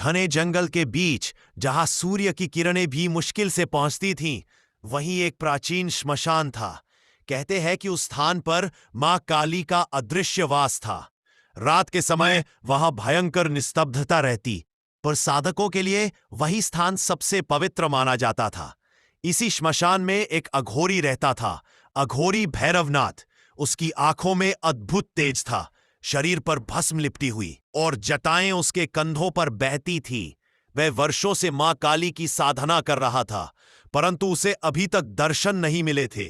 घने जंगल के बीच, जहां सूर्य की किरणें भी मुश्किल से पहुंचती थीं, वहीं एक प्राचीन श्मशान था। कहते हैं कि उस स्थान पर मां काली का अदृश्य वास था। रात के समय वहां भयंकर निस्तब्धता रहती, पर साधकों के लिए वही स्थान सबसे पवित्र माना जाता था। इसी श्मशान में एक अघोरी रहता था, अघोरी भैरवनाथ। उसकी आंखों में अद्भुत तेज था, शरीर पर भस्म लिपटी हुई और जटाएं उसके कंधों पर बहती थी। वह वर्षों से मां काली की साधना कर रहा था, परंतु उसे अभी तक दर्शन नहीं मिले थे।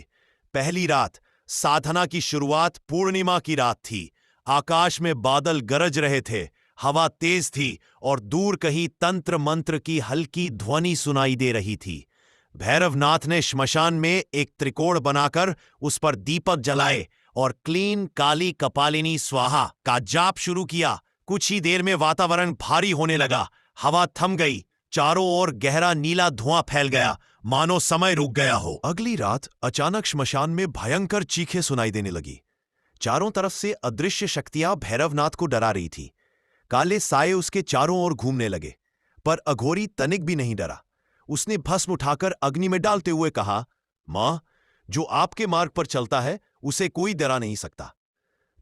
पहली रात साधना की शुरुआत पूर्णिमा की रात थी। आकाश में बादल गरज रहे थे, हवा तेज थी और दूर कहीं तंत्र मंत्र की हल्की ध्वनि सुनाई दे रही थी। भैरवनाथ ने श्मशान में एक त्रिकोण बनाकर उस पर दीपक जलाए और क्लीन काली कपालिनी स्वाहा का जाप शुरू किया। कुछ ही देर में वातावरण भारी होने लगा, हवा थम गई, चारों ओर गहरा नीला धुआं फैल गया, मानो समय रुक गया हो। अगली रात अचानक श्मशान में भयंकर चीखें सुनाई देने लगी। चारों तरफ से अदृश्य शक्तियां भैरवनाथ को डरा रही थी। काले साए उसके चारों ओर घूमने लगे, पर अघोरी तनिक भी नहीं डरा। उसने भस्म उठाकर अग्नि में डालते हुए कहा, मां, जो आपके मार्ग पर चलता है उसे कोई डरा नहीं सकता।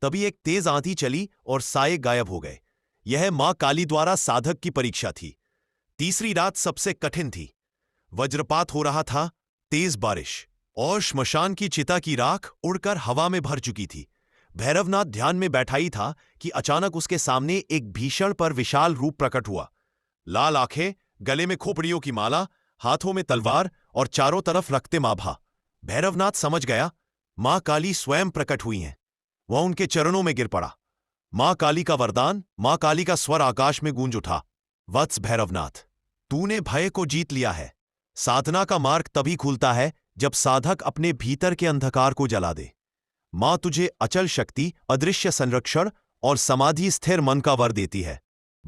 तभी एक तेज आंधी चली और साए गायब हो गए। यह मां काली द्वारा साधक की परीक्षा थी। तीसरी रात सबसे कठिन थी। वज्रपात हो रहा था, तेज बारिश, और श्मशान की चिता की राख उड़कर हवा में भर चुकी थी। भैरवनाथ ध्यान में बैठा ही था कि अचानक उसके सामने एक भीषण पर विशाल रूप प्रकट हुआ। लाल आंखें, गले में खोपड़ियों की माला, हाथों में तलवार और चारों तरफ रक्तम आभा। भैरवनाथ समझ गया, मां काली स्वयं प्रकट हुई हैं। वह उनके चरणों में गिर पड़ा। मां काली का वरदान, मां काली का स्वर आकाश में गूंज उठा, वत्स भैरवनाथ, तूने भय को जीत लिया है। साधना का मार्ग तभी खुलता है जब साधक अपने भीतर के अंधकार को जला दे। मां तुझे अचल शक्ति, अदृश्य संरक्षण और समाधि स्थिर मन का वर देती है।